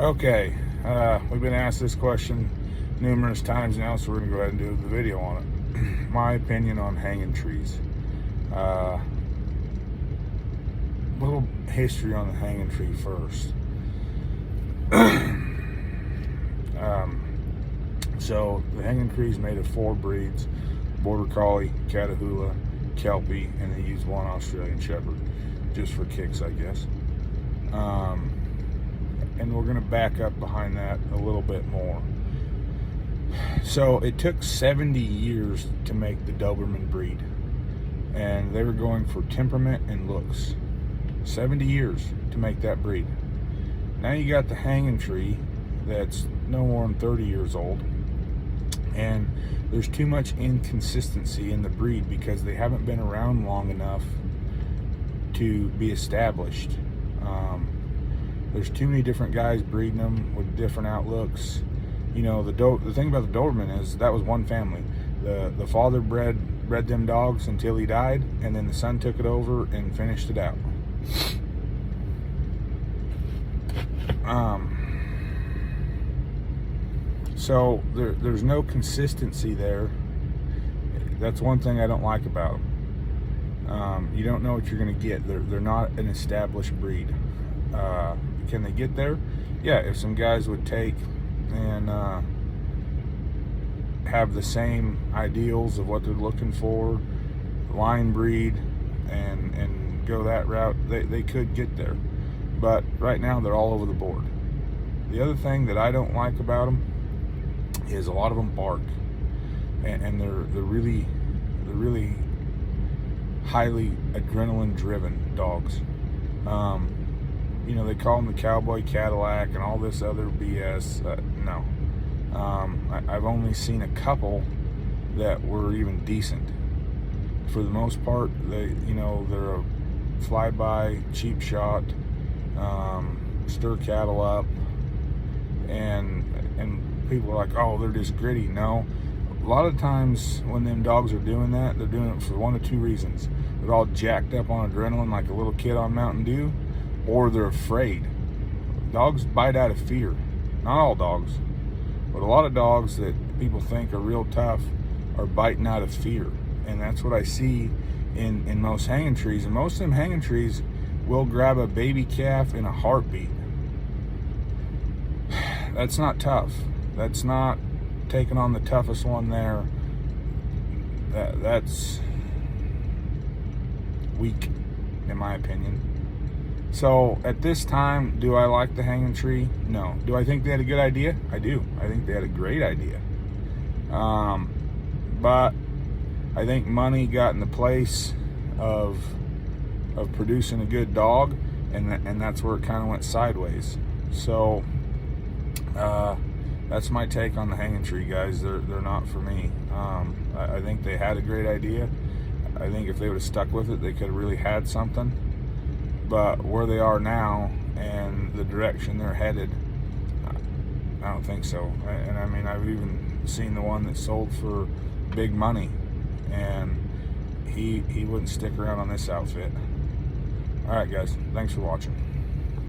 Okay, we've been asked this question numerous times now, so we're going to go ahead and do the video on it. My opinion on hanging trees. Little history on the hanging tree first. So the hanging tree is made of 4 breeds: Border Collie, Catahoula, Kelpie, and they use 1 Australian Shepherd, just for kicks, I guess. And we're going to back up behind that a little bit more. So it took 70 years to make the Doberman breed, and they were going for temperament and looks. 70 years to make that breed. Now you got the hanging tree that's no more than 30 years old, and there's too much inconsistency in the breed because they haven't been around long enough to be established. There's too many different guys breeding them with different outlooks. You know, the thing about the Doberman is that was one family. The father bred them dogs until he died, and then the son took it over and finished it out. So there's no consistency there. That's one thing I don't like about them. You don't know what you're going to get. They're not an established breed. Can they get there? Yeah, if some guys would take and have the same ideals of what they're looking for, line breed, and go that route, they could get there. But right now they're all over the board. The other thing that I don't like about them is a lot of them bark, and they're really highly adrenaline driven dogs. You know, they call them the cowboy Cadillac and all this other BS. No. I've only seen a couple that were even decent. For the most part, they're a flyby, cheap shot, stir cattle up, and people are like, oh, they're just gritty. No. A lot of times when them dogs are doing that, they're doing it for 1 of 2 reasons. They're all jacked up on adrenaline like a little kid on Mountain Dew, or they're afraid. Dogs bite out of fear. Not all dogs, but a lot of dogs that people think are real tough are biting out of fear. And that's what I see in most hanging trees. And most of them hanging trees will grab a baby calf in a heartbeat. That's not tough. That's not taking on the toughest one there. That's weak, in my opinion. So at this time, do I like the hanging tree? No. Do I think they had a good idea? I do. I think they had a great idea. But I think money got in the place of producing a good dog, and that's where it kind of went sideways. So that's my take on the hanging tree, guys. They're not for me. I think they had a great idea. I think if they would have stuck with it, they could have really had something. But where they are now and the direction they're headed, I don't think so. And I mean, I've even seen the one that sold for big money, and he wouldn't stick around on this outfit. All right, guys, thanks for watching.